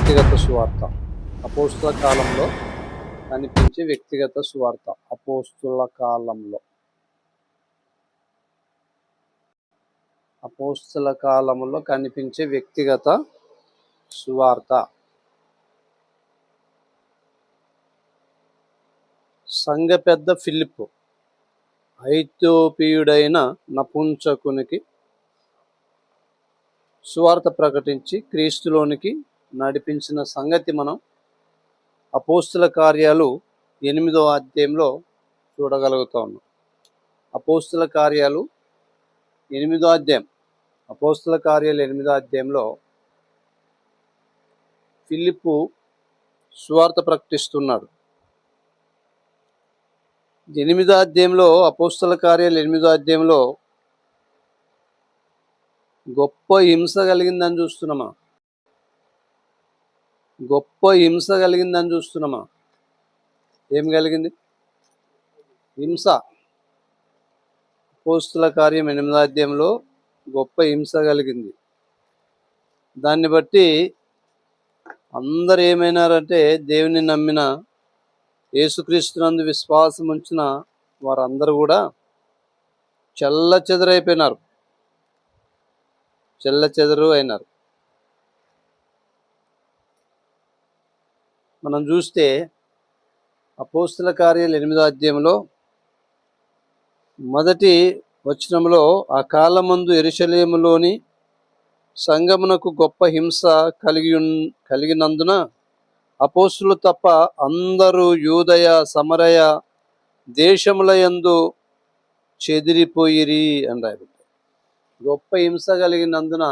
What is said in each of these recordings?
వ్యక్తిగత సువార్త. అపోస్తల కాలంలో కనిపించే వ్యక్తిగత సువార్త. అపోస్తల కాలంలో కనిపించే వ్యక్తిగత సువార్త. సంఘ పెద్ద ఫిలిప్పు ఐథియోపియుడైన నపుంసకునికి సువార్త ప్రకటించి క్రీస్తులోనికి నడిపించిన సంగతి మనం అపోస్తల కార్యాలు 8వ అధ్యాయంలో చూడగలుగుతా ఉన్నాం. అపోస్తల కార్యాలు 8వ అధ్యాయం. అపోస్తల కార్యాలు 8వ అధ్యాయంలో ఫిలిప్పు సువార్త ప్రకటిస్తున్నాడు. 8వ అధ్యాయంలో అపోస్తల కార్యాలు 8వ అధ్యాయంలో గొప్ప హింస కలిగిందని చూస్తున్నామా? ఏం కలిగింది? హింస. అపోస్తల కార్యం 8వ అధ్యాయంలో గొప్ప హింస కలిగింది. దాన్ని బట్టి అందరు ఏమైనారంటే, దేవుని నమ్మిన, యేసుక్రీస్తునందు విశ్వాసం ఉంచిన వారందరూ కూడా చెల్లచెదరు అయినారు. మనం చూస్తే అపోస్తల కార్యాలు 8వ అధ్యాయంలో మొదటి వచనంలో, ఆ కాలమందు యెరూషలేములోని సంఘమునకు గొప్ప హింస కలిగినందున అపోస్తులు తప్ప అందరూ యూదయ సమరయ దేశముల యందు చెదిరిపోయిరి అన్నారు. గొప్ప హింస కలిగినందున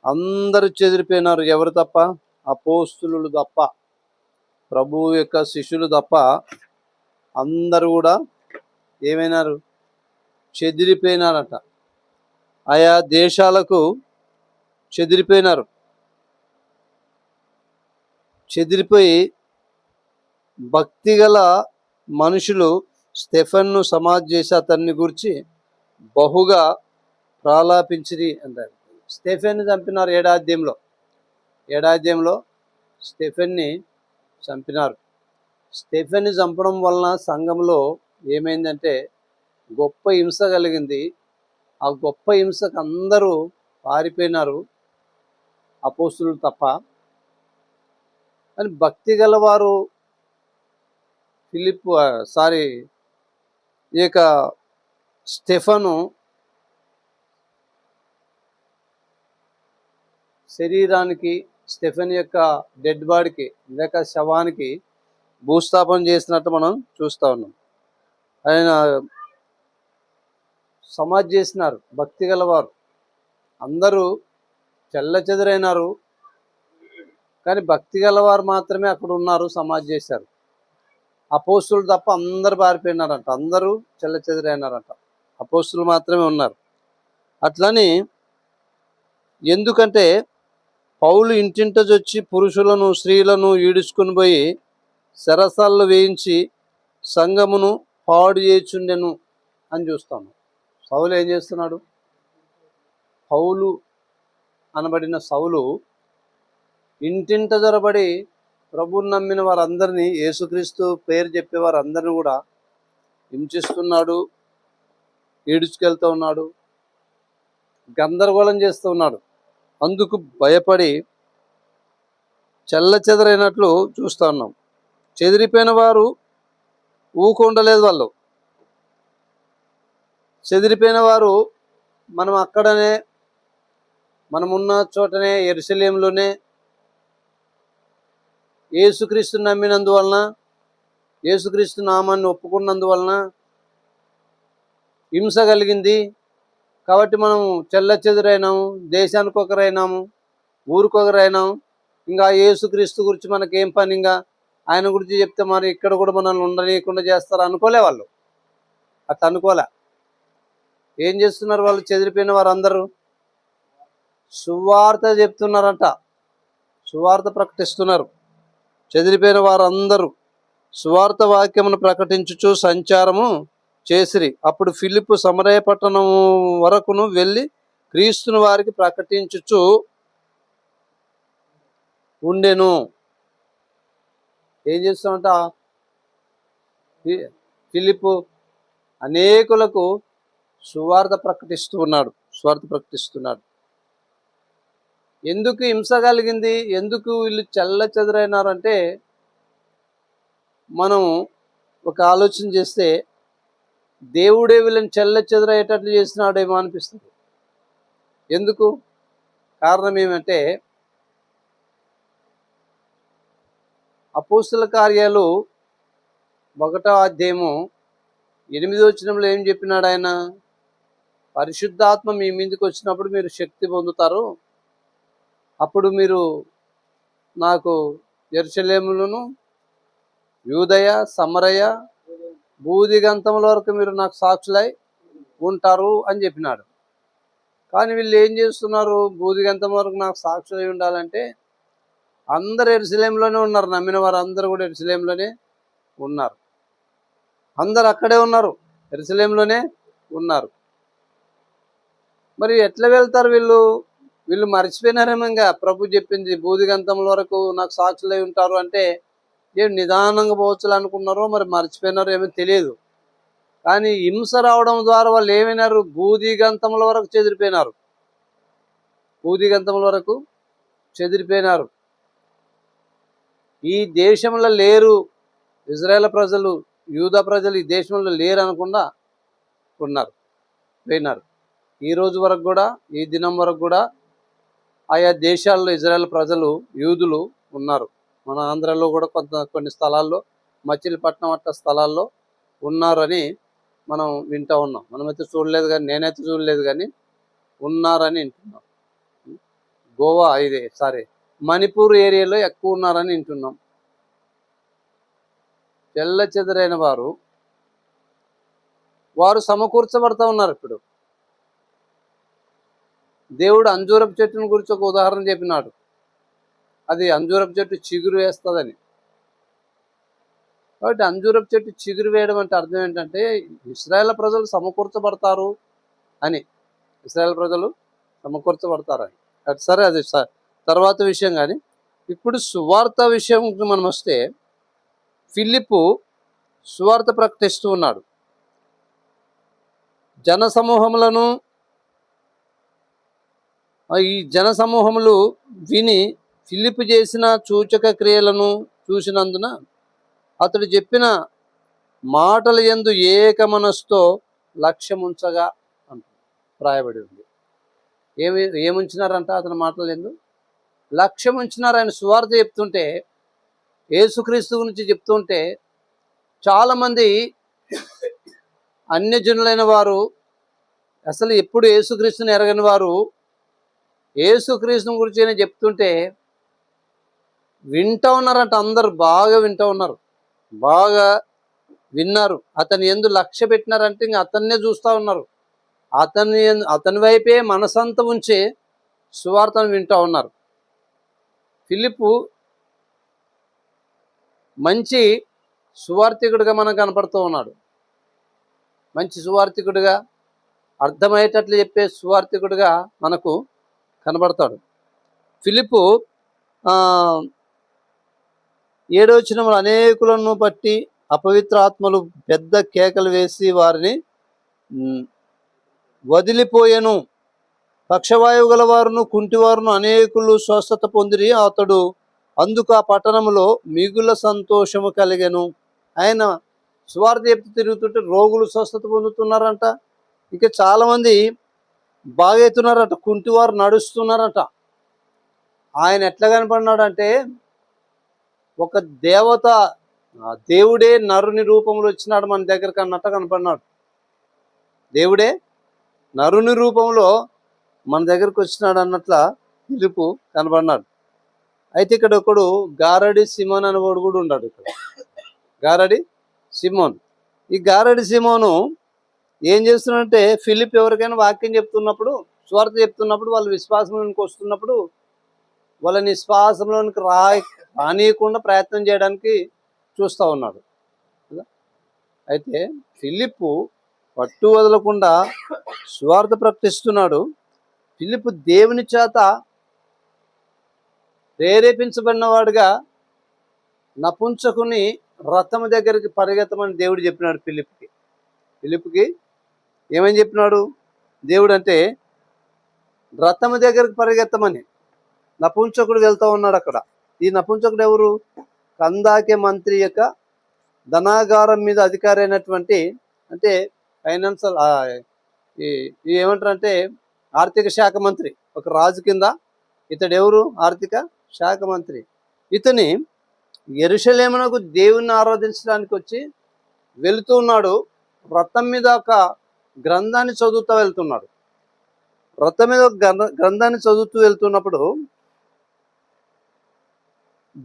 అందరూ చెదిరిపోయినారు. ఎవరు తప్ప? అపోస్తులు తప్ప, ప్రభువు యొక్క శిష్యులు తప్ప అందరూ కూడా ఏమైనారు? చెదిరిపోయినారట. ఆయా దేశాలకు చెదిరిపోయినారు. చెదిరిపోయి భక్తిగల మనుషులు స్టెఫెన్ను సమాధి చేసి అతన్ని గురించి బహుగా ప్రలాపించిరి అంటారు. స్టెఫెన్ని చంపినారు. 7వ అధ్యాయంలో స్టెఫెన్ని చంపినారు. స్టెఫెన్ని చంపడం వలన సంఘంలో ఏమైందంటే గొప్ప హింస కలిగింది. ఆ గొప్ప హింసకు అందరూ పారిపోయినారు, అపోస్తులు తప్ప. అని భక్తి గలవారు ఈ యొక్క స్టెఫను శరీరానికి, స్టెఫెన్ యొక్క డెడ్ బాడీకి లేక శవానికి భూస్థాపన చేసినట్టు మనం చూస్తూ ఉన్నాం. ఆయన సమాధి చేసినారు. భక్తి గలవారు అందరూ చెల్లచెదరైనారు, కానీ భక్తి గలవారు మాత్రమే అక్కడ ఉన్నారు, సమాధి చేశారు. అపోస్తులు తప్ప అందరు పారిపోయినారంట, అందరూ చెల్లచెదరైనారంట, అపోస్తులు మాత్రమే ఉన్నారు. అట్లని ఎందుకంటే పౌలు ఇంటింటొచ్చి పురుషులను స్త్రీలను ఈడుచుకుని పోయి చెరసాల్లో వేయించి సంఘమును పాడు చేయుచుండెను అని చూస్తాము. సౌలు ఏం చేస్తున్నాడు? పౌలు అనబడిన సౌలు ఇంటింట జొరబడి ప్రభువుని నమ్మిన వారందరినీ, యేసుక్రీస్తు పేరు చెప్పే వారందరినీ కూడా హింసిస్తున్నాడు, ఈడ్చుకెళ్తూ ఉన్నాడు, గందరగోళం చేస్తూ ఉన్నాడు. అందుకు భయపడి చెల్లచెదరైనట్లు చూస్తూ ఉన్నాం. చెదిరిపోయిన వారు ఊకుండలేదు. వాళ్ళు చెదిరిపోయిన వారు మనమున్న చోటనే యెరూషలేములోనే యేసుక్రీస్తు నమ్మినందువలన, యేసుక్రీస్తు నామాన్ని ఒప్పుకున్నందువలన హింస కలిగింది కాబట్టి మనం చెల్లచెదురైనాము, దేశానికి ఒకరైనాము, ఊరికొకరైనాము. ఇంకా యేసుక్రీస్తు గురించి మనకేం పని? ఇంకా ఆయన గురించి చెప్తే మరి ఇక్కడ కూడా మనల్ని ఉండనీయకుండా చేస్తారు అనుకోలే వాళ్ళు. అట్లా అనుకోలే. ఏం చేస్తున్నారు వాళ్ళు? చెదిరిపోయిన వారందరూ సువార్త చెప్తున్నారంట, సువార్త ప్రకటిస్తున్నారు. చెదిరిపోయిన వారందరూ సువార్త వాక్యమును ప్రకటించుచు సంచారము చేసిరి. అప్పుడు ఫిలిప్పు సమరయ పట్టణం వరకును వెళ్ళి క్రీస్తుని వారికి ప్రకటించుచు ఉండెను. ఏం చేస్తామంట? ఫిలిప్పు అనేకులకు సువార్త ప్రకటిస్తున్నాడు. ఎందుకు హింస కలిగింది? ఎందుకు వీళ్ళు చెదరైనారంటే మనం ఒక ఆలోచన చేస్తే దేవుడే వీళ్ళని చెదరయ్యేటట్లు చేసినాడేమో అనిపిస్తుంది. ఎందుకు? కారణం ఏమంటే అపోస్తుల కార్యాలు 1వ అధ్యాయము 8వ వచనంలో ఏం చెప్పినాడు ఆయన? పరిశుద్ధాత్మ మీ మీదకి వచ్చినప్పుడు మీరు శక్తి పొందుతారు, అప్పుడు మీరు నాకు యెరూషలేములోను యూదయ సమరయ భూదిగంతముల వరకు మీరు నాకు సాక్షులై ఉంటారు అని చెప్పినాడు. కానీ వీళ్ళు ఏం చేస్తున్నారు? భూదిగంతం వరకు నాకు సాక్షులై ఉండాలంటే అందరు యెరూషలేములోనే ఉన్నారు. నమ్మిన వారు అందరూ కూడా యెరూషలేములోనే ఉన్నారు. అందరు అక్కడే ఉన్నారు, యెరూషలేములోనే ఉన్నారు. మరి ఎట్లా వెళ్తారు వీళ్ళు? వీళ్ళు మర్చిపోయినారేమో. ఇంకా ప్రభు చెప్పింది భూదిగంతముల వరకు నాకు సాక్షులై ఉంటారు అంటే ఏం నిదానంగా పోవచ్చులు అనుకున్నారో మరి మర్చిపోయినారో ఏమో తెలియదు. కానీ హింస రావడం ద్వారా వాళ్ళు ఏమైనారు? భూదిగంతముల వరకు చెదిరిపోయినారు. ఈ దేశంలో లేరు ఇజ్రాయేల్ ప్రజలు, యూదా ప్రజలు ఈ దేశంలో లేరు అనకుండా పోయినారు. ఈ రోజు వరకు కూడా, ఈ దినం వరకు కూడా ఆయా దేశాల్లో ఇజ్రాయేల్ ప్రజలు, యూదులు ఉన్నారు. మన ఆంధ్రాలో కూడా కొన్ని స్థలాల్లో, మచిలీపట్నం అట్ట స్థలాల్లో ఉన్నారని మనం వింటూ ఉన్నాం. మనమైతే చూడలేదు, కానీ నేనైతే చూడలేదు, కానీ ఉన్నారని వింటున్నాం. మణిపూర్ ఏరియాలో ఎక్కువ ఉన్నారని వింటున్నాం. చెదరైన వారు సమకూర్చబడతా ఉన్నారు. ఇప్పుడు దేవుడు అంజూరపు చెట్టుని గురించి ఒక ఉదాహరణ చెప్పినాడు. అది అంజూరపు చెట్టు చిగురు వేస్తుందని. కాబట్టి అంజూరపు చెట్టు చిగురు వేయడం అంటే అర్థం ఏంటంటే ఇశ్రాయేల్ ప్రజలు సమకూర్చబడతారు అని. సరే, అది తర్వాత విషయం. కానీ ఇప్పుడు సువార్త విషయం మనం వస్తే ఫిలిప్పు సువార్త ప్రకటిస్తూ ఉన్నాడు. ఈ జనసమూహములు విని ఫిలిప్పు చేసిన సూచక క్రియలను చూసినందున అతడు చెప్పిన మాటల యందు ఏక మనస్సుతో లక్ష్యముంచగా అంట రాయబడి ఉంది. ఏముంచినారంట? అతని మాటల యందు లక్ష్యం ఉంచినారు. ఆయన సువార్త చెప్తుంటే, యేసుక్రీస్తు గురించి చెప్తుంటే చాలామంది అన్యజనులైన వారు, అసలు ఎప్పుడు యేసుక్రీస్తుని ఎరగని వారు యేసుక్రీస్తుని గురించి చెప్తుంటే వింటూ ఉన్నారంట. అందరు బాగా వింటూ ఉన్నారు, బాగా విన్నారు. అతని యందు లక్ష్య పెట్టినారంటే ఇంక అతన్నే చూస్తూ ఉన్నారు. అతని వైపే మనసంతా ఉంచి సువార్తను వింటూ ఉన్నారు. ఫిలిప్పు మంచి సువార్థికుడిగా మనకు కనపడుతూ ఉన్నాడు. మంచి సువార్థికుడిగా, అర్థమయ్యేటట్లు చెప్పే సువార్థికుడిగా మనకు కనబడతాడు. ఫిలిప్పు 7వ వచనంలో అనేకులను బట్టి అపవిత్ర ఆత్మలు పెద్ద కేకలు వేసి వారిని వదిలిపోయెను. పక్షవాయువు గల వారును కుంటివారును అనేకులు స్వస్థత పొందిరి. అతడు అందుకు ఆ పట్టణంలో మిగుల సంతోషము కలిగెను. ఆయన సువార్త చెప్తూ తిరుగుతుంటే రోగులు స్వస్థత పొందుతున్నారంట. ఇంకా చాలామంది బాగవుతున్నారట, కుంటివారు నడుస్తున్నారట. ఆయన ఎట్లా కనపడినాడంటే ఒక దేవత, దేవుడే నరుని రూపంలో వచ్చినాడు మన దగ్గరకు అన్నట్టు కనపడినాడు. దేవుడే నరుని రూపంలో మన దగ్గరకు వచ్చినాడు అన్నట్ల ఫిలిప్పు కనబడినాడు. అయితే ఇక్కడ ఒకడు గారడి సిమోన్ అనేవాడు కూడా ఉన్నాడు. ఇక్కడ గారడి సిమోన్. ఈ గారడి సిమోను ఏం చేస్తున్నాడంటే ఫిలిప్ ఎవరికైనా వాక్యం చెప్తున్నప్పుడు, స్వార్థ చెప్తున్నప్పుడు, వాళ్ళు విశ్వాసంలోనికి వస్తున్నప్పుడు వాళ్ళని విశ్వాసంలోనికి రానియకుండా ప్రయత్నం చేయడానికి చూస్తూ ఉన్నాడు. అయితే ఫిలిప్పు పట్టు వదలకుండా సువార్త ప్రకటిస్తున్నాడు. ఫిలిప్పు దేవుని చేత ప్రేరేపించబడినవాడుగా నపుంసకుని రథము దగ్గరికి పరిగెత్తమని దేవుడు చెప్పినాడు ఫిలిప్కి ఏమని చెప్పినాడు దేవుడు అంటే రథము దగ్గరికి పరిగెత్తమని. నపుంసకుడు వెళ్తూ ఉన్నాడు అక్కడ. ఈ నపుంసకుడు ఎవరు? కందాకే మంత్రి యొక్క ధనాగారం మీద అధికారి అయినటువంటి, అంటే ఫైనాన్షియల్ ఏమంటారంటే ఆర్థిక శాఖ మంత్రి. ఒక రాజు కింద ఇతడు ఎవరు? ఆర్థిక శాఖ మంత్రి. ఇతని యెరూషలేమునకు దేవుణ్ణి ఆరాధించడానికి వచ్చి వెళుతూ ఉన్నాడు. రథం మీద ఒక గ్రంథాన్ని చదువుతూ వెళ్తున్నాడు. రథం మీద ఒక గ్రంథాన్ని చదువుతూ వెళ్తున్నప్పుడు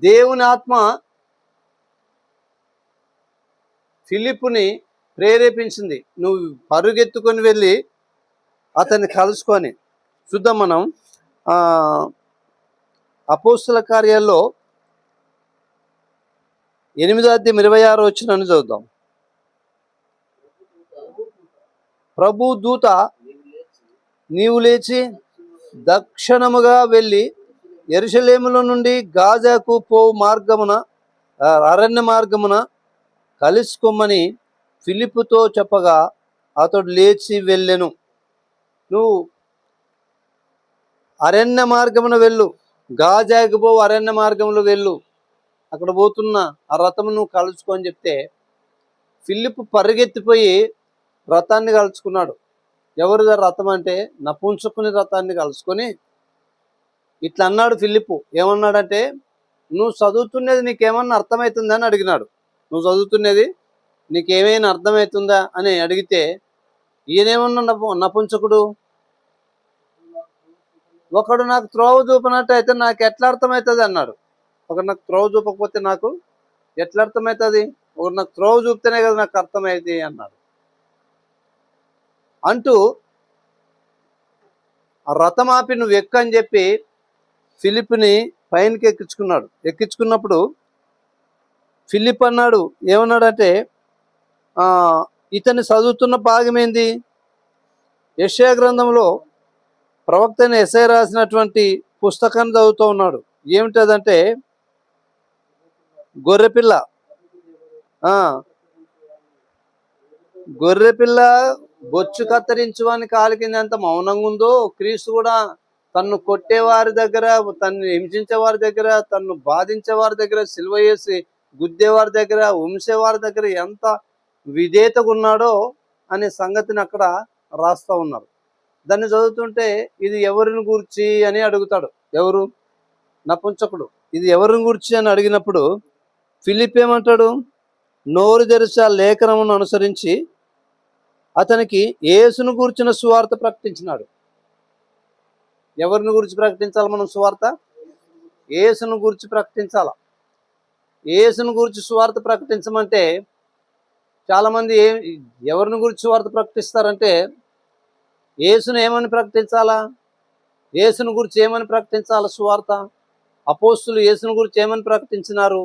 దేవుని ఆత్మ ఫిలిప్పుని ప్రేరేపించింది, నువ్వు పరుగెత్తుకొని వెళ్ళి అతన్ని కలుసుకొని. చూద్దాం మనం అపోస్తుల కార్యాల్లో 8:26 చదువుదాం. ప్రభు దూత నీవు లేచి దక్షిణముగా వెళ్ళి యెరూషలేములో నుండి గాజాకు పోవు మార్గమున అరణ్య మార్గమున కలుసుకోమని ఫిలిప్పుతో చెప్పగా అతడు లేచి వెళ్ళెను. నువ్వు అరణ్య మార్గమున వెళ్ళు, గాజాకు పోవు అరణ్య మార్గంలో వెళ్ళు, అక్కడ పోతున్న ఆ రథము నువ్వు కలుసుకొని చెప్తే ఫిలిప్పు పరిగెత్తిపోయి రథాన్ని కలుసుకున్నాడు. ఎవరిదా రథం అంటే నపుంసకుని రథాన్ని కలుసుకొని ఇట్లా అన్నాడు ఫిలిప్పు. ఏమన్నాడంటే, నువ్వు చదువుతున్నది నీకేమన్నా అర్థమవుతుందా అని అడిగినాడు. నువ్వు చదువుతున్నది నీకేమైనా అర్థమవుతుందా అని అడిగితే ఈయనేమన్నా నపుంసకుడు, ఒకడు నాకు త్రోవ చూపినట్టు అయితే నాకు ఎట్లా అర్థమవుతుంది అన్నాడు. ఒకడు నాకు త్రోవ చూపకపోతే నాకు ఎట్లా అర్థమవుతుంది? ఒకడు నాకు త్రోవ చూపితేనే కదా నాకు అర్థమైంది అన్నాడు. అంటూ ఆ రథం ఆపి నువ్వు ఎక్కని చెప్పి ఫిలిప్ని పైనకి ఎక్కించుకున్నాడు. ఎక్కించుకున్నప్పుడు ఫిలిప్ అన్నాడు, ఏమన్నాడంటే, ఇతన్ని చదువుతున్న భాగమేంది? యెషయా గ్రంథంలో ప్రవక్త అయిన యెషయా రాసినటువంటి పుస్తకాన్ని చదువుతూ ఉన్నాడు. ఏమిటదంటే, గొర్రెపిల్ల గొర్రెపిల్ల బొచ్చు కత్తిరించువాని కాలి కింద ఎంత మౌనంగా ఉందో, క్రీస్తు కూడా తన్ను కొట్టేవారి దగ్గర, తన్ను హింసించే వారి దగ్గర, తన్ను బాధించే వారి దగ్గర, సిలువ వేసి గుద్దేవారి దగ్గర, ఉంసేవారి దగ్గర ఎంత విధేయతగా ఉన్నాడో అనే సంగతిని అక్కడ రాస్తూ ఉన్నారు. దాన్ని చదువుతుంటే ఇది ఎవరిని గూర్చి అని అడుగుతాడు. ఎవరు? నపుంసకుడు. ఇది ఎవరిని గూర్చి అని అడిగినప్పుడు ఫిలిప్ ఏమంటాడు? నోరు తెరిచి ఆ లేఖనమును అనుసరించి అతనికి యేసును గూర్చిన సువార్త ప్రకటించినాడు. ఎవరిని గురించి ప్రకటించాలి మనం సువార్త? యేసును గురించి ప్రకటించాల. యేసును గురించి సువార్త ప్రకటించమంటే చాలామంది ఎవరిని గురించి సువార్త ప్రకటిస్తారంటే, యేసును ఏమని ప్రకటించాలా? యేసును గురించి ఏమని ప్రకటించాలా సువార్త? అపోస్తులు యేసును గురించి ఏమని ప్రకటించినారు?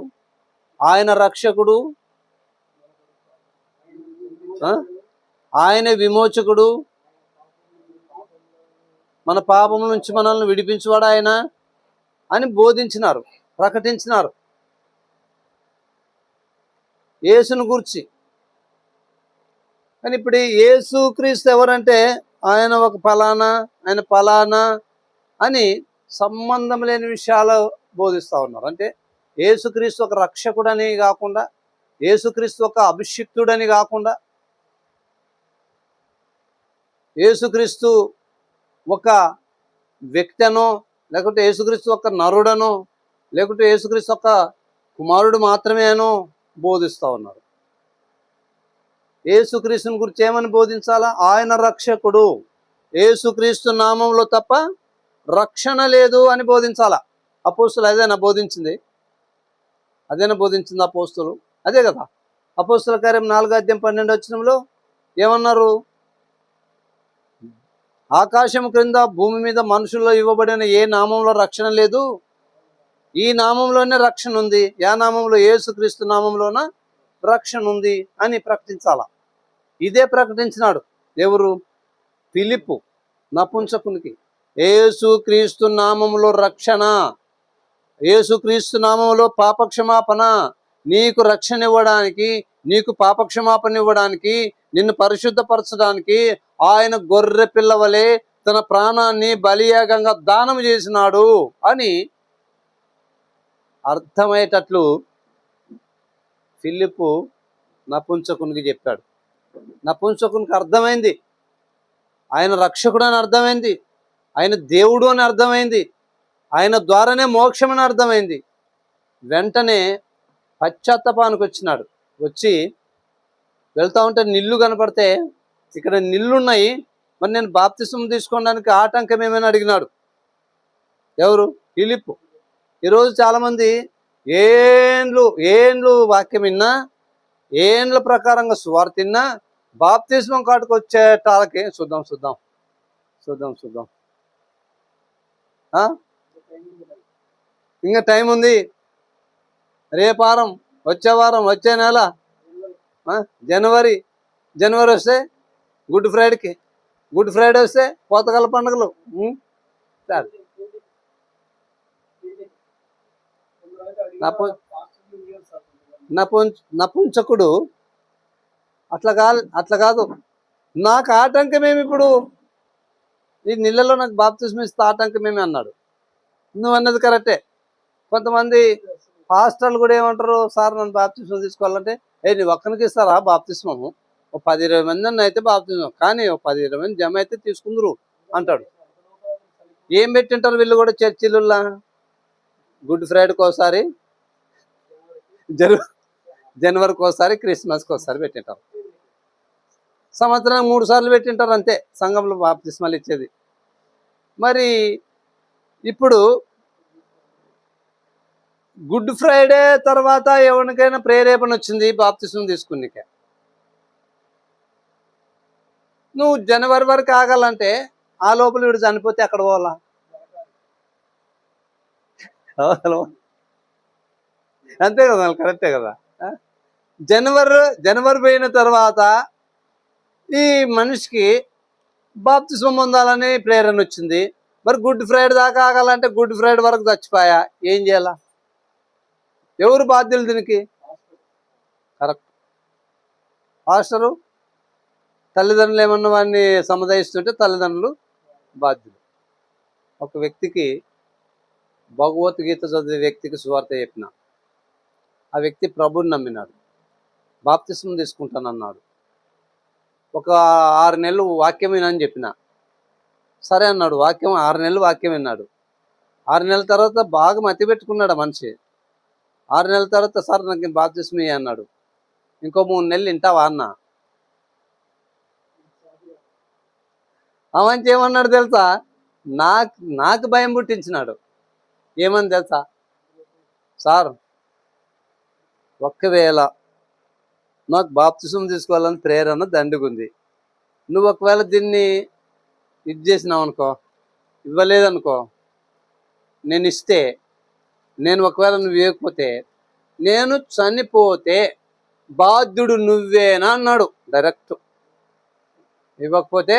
ఆయన రక్షకుడు, ఆయన విమోచకుడు, మన పాపం నుంచి మనల్ని విడిపించువాడు ఆయన అని బోధించినారు, ప్రకటించినారు యేసును గురించి. కానీ ఇప్పుడు యేసు క్రీస్తు ఎవరంటే ఆయన ఒక ఫలానా, ఆయన ఫలానా అని సంబంధం లేని విషయాలు బోధిస్తూ ఉన్నారు. అంటే యేసుక్రీస్తు ఒక రక్షకుడని కాకుండా, యేసుక్రీస్తు ఒక అభిషిక్తుడని కాకుండా, యేసుక్రీస్తు ఒక వ్యక్తనో, లేకుంటే యేసుక్రీస్తు ఒక నరుడనో, లేకుంటే యేసుక్రీస్తు ఒక కుమారుడు మాత్రమేనో బోధిస్తూ ఉన్నారు. యేసుక్రీస్తుని గురించి ఏమని బోధించాలా? ఆయన రక్షకుడు, యేసుక్రీస్తు నామంలో తప్ప రక్షణ లేదు అని బోధించాలా. అపోస్తులు అదేనా బోధించింది? అపోస్తులు అదే కదా. అపోస్తుల కార్యం 4:12 ఏమన్నారు? ఆకాశం క్రింద భూమి మీద మనుషుల్లో ఇవ్వబడిన ఏ నామంలో రక్షణ లేదు, ఈ నామంలోనే రక్షణ ఉంది. ఏ నామంలో? యేసుక్రీస్తు నామంలోన రక్షణ ఉంది అని ప్రకటించాల. ఇదే ప్రకటించినాడు ఎవరు? ఫిలిప్పు నపుంసకునికి. యేసుక్రీస్తు నామంలో రక్షణ, యేసుక్రీస్తు నామములో పాపక్షమాపణ, నీకు రక్షణ ఇవ్వడానికి, నీకు పాపక్షమాపణ ఇవ్వడానికి, నిన్ను పరిశుద్ధపరచడానికి ఆయన గొర్రె పిల్లవలే తన ప్రాణాన్ని బలియాగంగా దానం చేసినాడు అని అర్థమయ్యేటట్లు ఫిలిప్పు నపుంసకునికి చెప్పాడు. నపుంసకునికి అర్థమైంది ఆయన రక్షకుడు అని అర్థమైంది, ఆయన దేవుడు అని అర్థమైంది, ఆయన ద్వారానే మోక్షం అని అర్థమైంది. వెంటనే పశ్చాత్తాపానికి వచ్చినాడు. వచ్చి వెళ్తా ఉంటే నిల్లు కనపడితే ఇక్కడ నిల్లున్నాయి, మరి నేను బాప్తిసం తీసుకోవడానికి ఆటంకం ఏమైనా అడిగినాడు. ఎవరు? ఫిలిప్పు. ఈరోజు చాలామంది ఏండ్లు వాక్యం విన్నా, ఏండ్ల ప్రకారంగా సువార్త విన్నా, బాప్తిస్మం కాటుకు వచ్చేటాలకి చూద్దాం ఇంకా టైం ఉంది. రేపారం, వచ్చే వారం, వచ్చే నెల జనవరి వస్తే గుడ్ ఫ్రైడే వస్తే కోతకాల పండుగలు. నపుంసకుడు అట్లా కాదు, నాకు ఆటంకమేమి, ఇప్పుడు ఈ నీళ్ళలో నాకు బాప్తిస్మం ఇస్తే ఆటంకమేమి అన్నాడు. నువ్వు అన్నది కరెక్టే. కొంతమంది పాస్టర్లు కూడా ఏమంటారు, సార్ నన్ను బాప్తిస్మం తీసుకోవాలంటే నీ ఒక్కరికి ఇస్తారా బాప్తిస్మము, ఓ 10-20 మంది అన్న అయితే బాప్తిస్మం, కానీ ఓ 10-20 మంది జమ అయితే తీసుకుందరు అంటాడు. ఏం పెట్టింటారు వీళ్ళు కూడా చర్చిలుల్లా? గుడ్ ఫ్రైడేకి ఒకసారి, జనవరికి ఒకసారి, క్రిస్మస్కి ఒకసారి పెట్టింటారు. సంవత్సరానికి 3 సార్లు పెట్టింటారు అంతే సంఘంలో బాప్తిస్మాలు ఇచ్చేది. మరి ఇప్పుడు గుడ్ ఫ్రైడే తర్వాత ఎవరికైనా ప్రేరేపణ వచ్చింది బాప్తిస్మం తీసుకునికే, నువ్వు జనవరి వరకు ఆగాలంటే ఆ లోపల వీడు చనిపోతే అక్కడ పోవాలా? అంతే కదా, కరెక్టే కదా. జనవరి పోయిన తర్వాత ఈ మనిషికి బాప్తిస్మం పొందాలని ప్రేరణ వచ్చింది. మరి గుడ్ ఫ్రైడే దాకా ఆగాలంటే గుడ్ ఫ్రైడే వరకు చచ్చిపోయా, ఏం చేయాలా? ఎవరు బాధ్యులు దీనికి? Correct, pastor. తల్లిదండ్రులు ఏమన్నా వాడిని సముదాయిస్తుంటే తల్లిదండ్రులు బాధ్యులు. ఒక వ్యక్తికి భగవద్గీత చదివే వ్యక్తికి సువార్త చెప్పిన, ఆ వ్యక్తి ప్రభుని నమ్మినాడు, బాప్తిస్మం తీసుకుంటానన్నాడు. ఒక 6 నెలలు వాక్యం వినని చెప్పిన, సరే అన్నాడు. 6 నెలలు వాక్యం విన్నాడు. 6 నెలల తర్వాత బాగా మతి పెట్టుకున్నాడు ఆ మనిషి. 6 నెలల తర్వాత సార్ నాకు బాప్తిస్మం అన్నాడు. ఇంకో 3 నెలలు వింటావా అన్న. ఆ మంచి ఏమన్నాడు తెలుసా? నాకు భయం పుట్టించినాడు. ఏమని తెలుసా? సార్, ఒక్కవేళ నాకు బాప్తిస్మం తీసుకోవాలని ప్రేరణ దండుగుంది, నువ్వు ఒకవేళ దీన్ని ఇది చేసినావు అనుకో, ఇవ్వలేదనుకో, నేను ఇస్తే, నేను ఒకవేళ నువ్వు ఇవ్వకపోతే, నేను చనిపోతే బాధ్యుడు నువ్వేనా అన్నాడు డైరెక్ట్. ఇవ్వకపోతే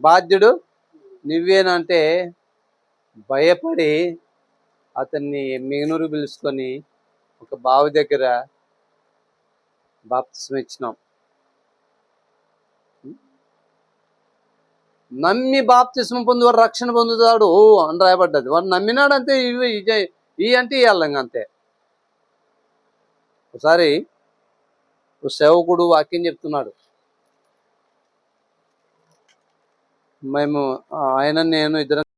బాధ్యుడు నువ్వేనంటే భయపడి అతన్ని మిగనూరు పిలుచుకొని ఒక బావి దగ్గర బాప్తిస్మం ఇచ్చినాం. నమ్మి బాప్తిస్మం పొందేవాడు రక్షణ పొందుతాడు అని రాయబడ్డది. వాడు నమ్మినాడు అంతే, ఇవి అంటే ఇవ్వాలి అంతే. ఒకసారి సేవకుడు వాక్యం చెప్తున్నాడు. మేము ఆయన నేను ఇద్దరం